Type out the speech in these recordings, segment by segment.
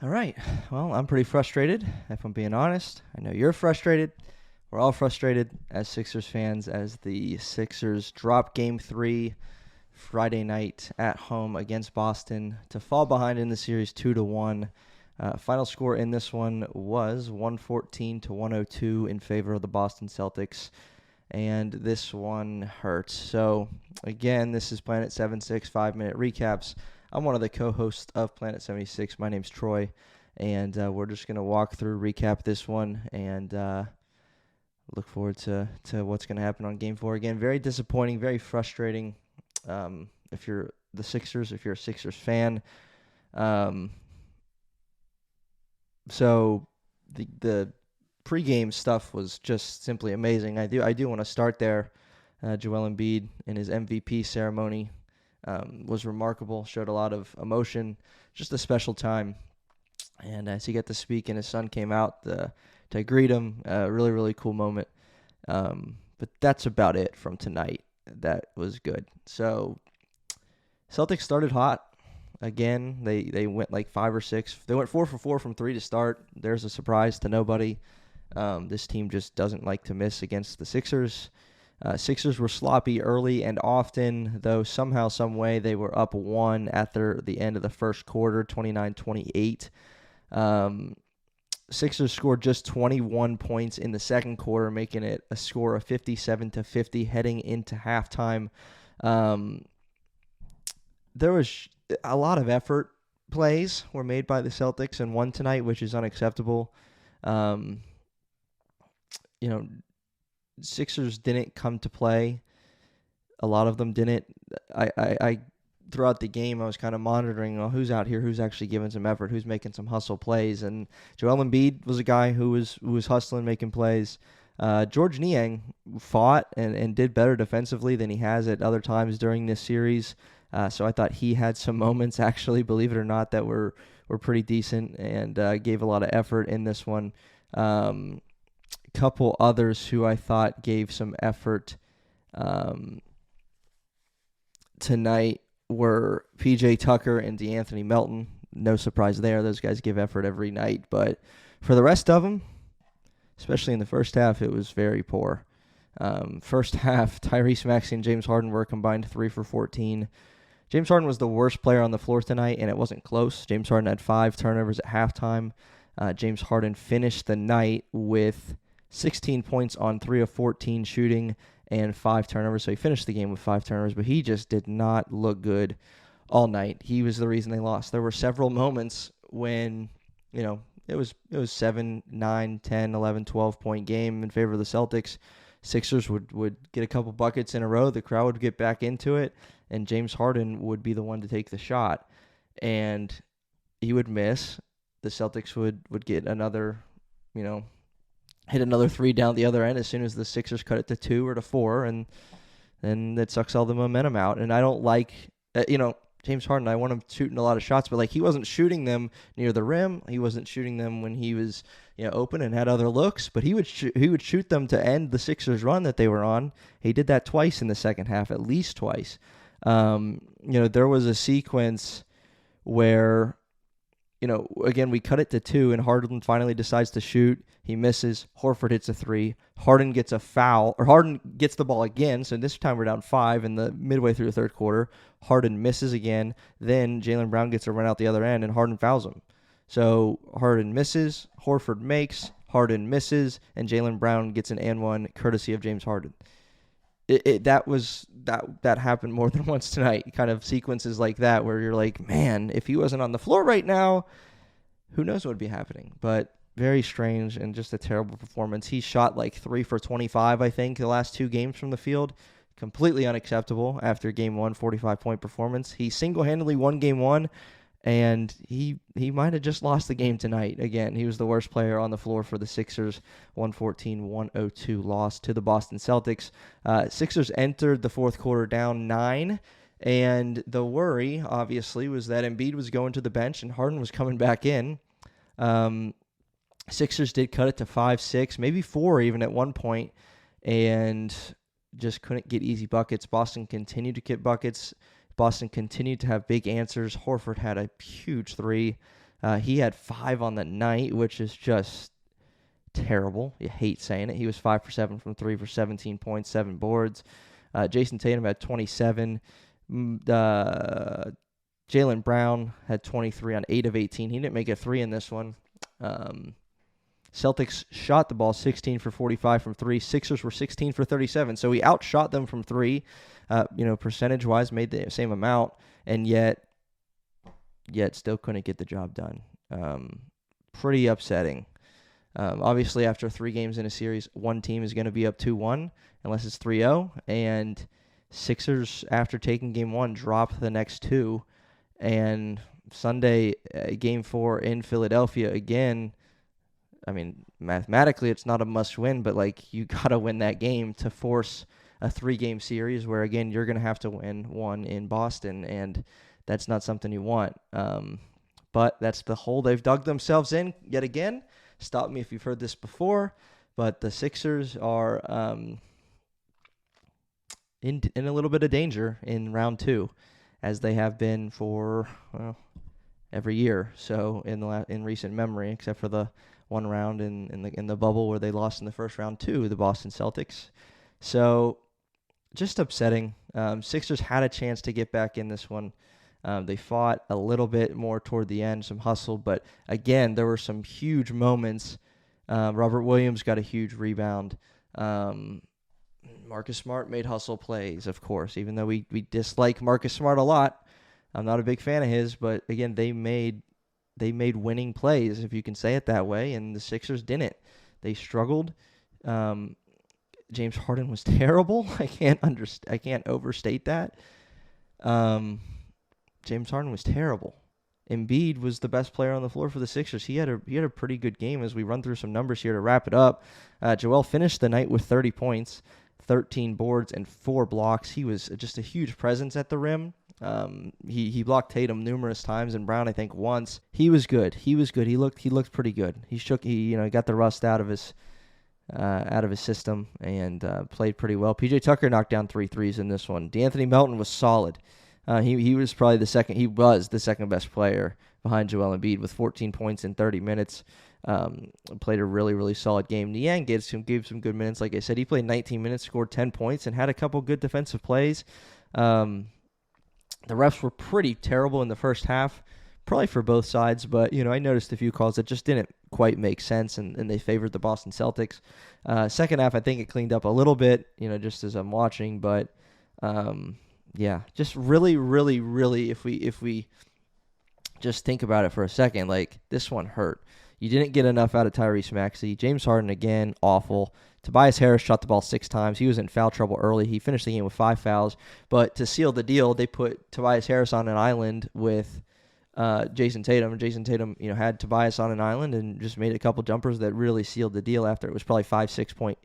All right. Well, I'm pretty frustrated, if I'm being honest. I know you're frustrated. We're all frustrated as Sixers fans as the Sixers drop game 3 Friday night at home against Boston to fall behind in the series 2-1. Final score in this one was 114 to 102 in favor of the Boston Celtics, and this one hurts. So, again, this is Planet 76 5-minute recaps. I'm one of the co-hosts of Planet 76. My name's Troy, and we're just going to walk through, recap this one, and look forward to what's going to happen on Game 4. Again, very disappointing, very frustrating. If you're the Sixers, if you're a Sixers fan. So the pregame stuff was just simply amazing. I do want to start there. Joel Embiid in his MVP ceremony was remarkable, showed a lot of emotion, just a special time. And as he got to speak and his son came out to greet him, really, really cool moment. But that's about it from tonight. That was good. So Celtics started hot. Again, they went like 5 or 6. They went 4 for 4 from 3 to start. There's a surprise to nobody. This team just doesn't like to miss against the Sixers. Sixers were sloppy early and often, though somehow, some way, they were up 1 at the end of the first quarter, 29-28. Sixers scored just 21 points in the second quarter, making it a score of 57-50 heading into halftime. There was a lot of effort plays were made by the Celtics and won tonight, which is unacceptable. Sixers didn't come to play. A lot of them didn't. I throughout the game, I was kind of monitoring who's out here, who's actually giving some effort, who's making some hustle plays. And Joel Embiid was a guy who was hustling, making plays. George Niang fought and did better defensively than he has at other times during this series. So I thought he had some moments, actually, believe it or not, that were pretty decent and gave a lot of effort in this one. Couple others who I thought gave some effort tonight were PJ Tucker and DeAnthony Melton. No surprise there. Those guys give effort every night. But for the rest of them, especially in the first half, it was very poor. First half, Tyrese Maxey and James Harden were combined 3 for 14. James Harden was the worst player on the floor tonight, and it wasn't close. James Harden had 5 turnovers at halftime. James Harden finished the night with 16 points on 3 of 14 shooting and 5 turnovers. So he finished the game with 5 turnovers, but he just did not look good all night. He was the reason they lost. There were several moments when, it was 7, 9, 10, 11, 12-point game in favor of the Celtics. Sixers would get a couple buckets in a row. The crowd would get back into it, and James Harden would be the one to take the shot. And he would miss. The Celtics would get another, hit another 3 down the other end as soon as the Sixers cut it to 2 or to 4, and then that sucks all the momentum out. And I don't like, James Harden, I want him shooting a lot of shots, but he wasn't shooting them near the rim. He wasn't shooting them when he was, open and had other looks, but he would shoot them to end the Sixers run that they were on. He did that twice in the second half, at least twice. There was a sequence where, again, we cut it to 2, and Harden finally decides to shoot. He misses. Horford hits a 3. Harden gets a foul, or Harden gets the ball again, so this time we're down 5 in the midway through the third quarter. Harden misses again. Then Jaylen Brown gets a run out the other end, and Harden fouls him. So Harden misses, Horford makes, Harden misses, and Jaylen Brown gets an and one courtesy of James Harden. That happened more than once tonight. Kind of sequences like that where you're like, man, if he wasn't on the floor right now, who knows what would be happening. But very strange and just a terrible performance. He shot 3 for 25, I think, the last 2 games from the field. Completely unacceptable after game 1, 45-point performance. He single-handedly won game 1, and he might have just lost the game tonight. Again, he was the worst player on the floor for the Sixers. 114-102 loss to the Boston Celtics. Sixers entered the fourth quarter down 9, and the worry, obviously, was that Embiid was going to the bench and Harden was coming back in. Sixers did cut it to 5-6, maybe 4 even at one point, and just couldn't get easy buckets. Boston continued to get buckets. Boston continued to have big answers. Horford had a huge 3. He had 5 on the night, which is just terrible. You hate saying it. He was 5 for 7 from 3 for 17 points, 7 boards. Jason Tatum had 27. Jaylen Brown had 23 on 8 of 18. He didn't make a 3 in this one. Celtics shot the ball 16 for 45 from 3. Sixers were 16 for 37. So we outshot them from 3. Percentage-wise, made the same amount, and yet still couldn't get the job done. Pretty upsetting. Obviously, after 3 games in a series, one team is going to be up 2-1 unless it's 3-0. And Sixers, after taking Game 1, dropped the next 2. And Sunday, Game 4 in Philadelphia, again, I mean, mathematically it's not a must-win, but, like, you got to win that game to force a 3-game series where, again, you're going to have to win 1 in Boston, and that's not something you want. But that's the hole they've dug themselves in yet again. Stop me if you've heard this before, but the Sixers are in a little bit of danger in round 2, as they have been for every year. So in recent memory, except for the one round in the bubble where they lost in the first round to the Boston Celtics. So just upsetting. Sixers had a chance to get back in this one. They fought a little bit more toward the end, some hustle, but again, there were some huge moments. Robert Williams got a huge rebound. Marcus Smart made hustle plays, of course, even though we dislike Marcus Smart a lot. I'm not a big fan of his, but again, they made winning plays, if you can say it that way, and the Sixers didn't. They struggled. James Harden was terrible. I can't overstate that. James Harden was terrible. Embiid was the best player on the floor for the Sixers. He had a pretty good game as we run through some numbers here to wrap it up. Joel finished the night with 30 points, 13 boards, and 4 blocks. He was just a huge presence at the rim. He blocked Tatum numerous times and Brown, I think, once. He was good. He looked pretty good. He got the rust out of his system and played pretty well. PJ Tucker knocked down 3 threes in this one. D'Anthony Melton was solid. He was probably the second best player behind Joel Embiid with 14 points in 30 minutes. Played a really, really solid game. Niang gave some good minutes. Like I said, he played 19 minutes, scored 10 points, and had a couple good defensive plays. The refs were pretty terrible in the first half, probably for both sides, but I noticed a few calls that just didn't quite make sense, and they favored the Boston Celtics. Second half, I think it cleaned up a little bit, just as I'm watching, but yeah, just really, really, really, if we just think about it for a second, like, this one hurt. You didn't get enough out of Tyrese Maxey. James Harden, again, awful. Tobias Harris shot the ball 6 times. He was in foul trouble early. He finished the game with 5 fouls. But to seal the deal, they put Tobias Harris on an island with Jason Tatum. And Jason Tatum, had Tobias on an island and just made a couple jumpers that really sealed the deal after it was probably 5-6 point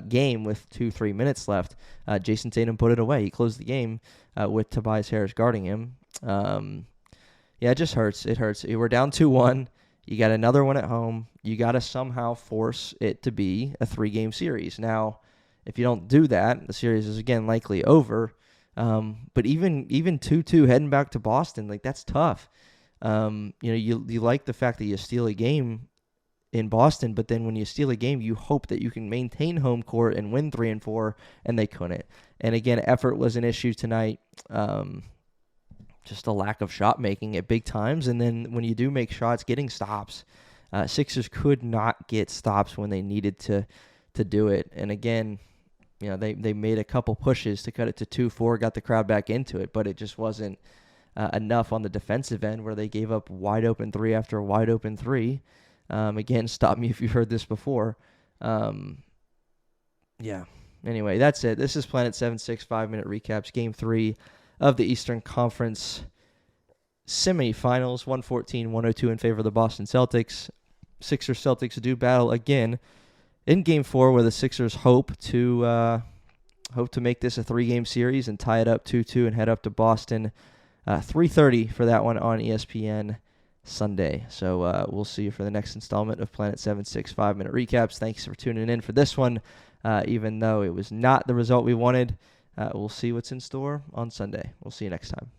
game with 2-3 minutes left. Jason Tatum put it away. He closed the game with Tobias Harris guarding him. Yeah, it just hurts. It hurts. We're down 2-1. You got another one at home. You got to somehow force it to be a 3-game series. Now, if you don't do that, the series is, again, likely over. But even 2-2 heading back to Boston, like, that's tough. You like the fact that you steal a game in Boston, but then when you steal a game, you hope that you can maintain home court and win 3 and 4, and they couldn't. And again, effort was an issue tonight. Just a lack of shot making at big times, and then when you do make shots, getting stops. Sixers could not get stops when they needed to do it. And again, they made a couple pushes to cut it to 2-4, got the crowd back into it, but it just wasn't enough on the defensive end where they gave up wide open 3 after wide open 3. Again, stop me if you've heard this before. Yeah. Anyway, that's it. This is Planet 76 5-minute recaps. Game 3 of the Eastern Conference semifinals, 114-102 in favor of the Boston Celtics. Sixers-Celtics do battle again in Game 4, where the Sixers hope to make this a 3-game series and tie it up 2-2 and head up to Boston. 3:30 for that one on ESPN Sunday. So we'll see you for the next installment of Planet 76 5-minute recaps. Thanks for tuning in for this one. Even though it was not the result we wanted, we'll see what's in store on Sunday. We'll see you next time.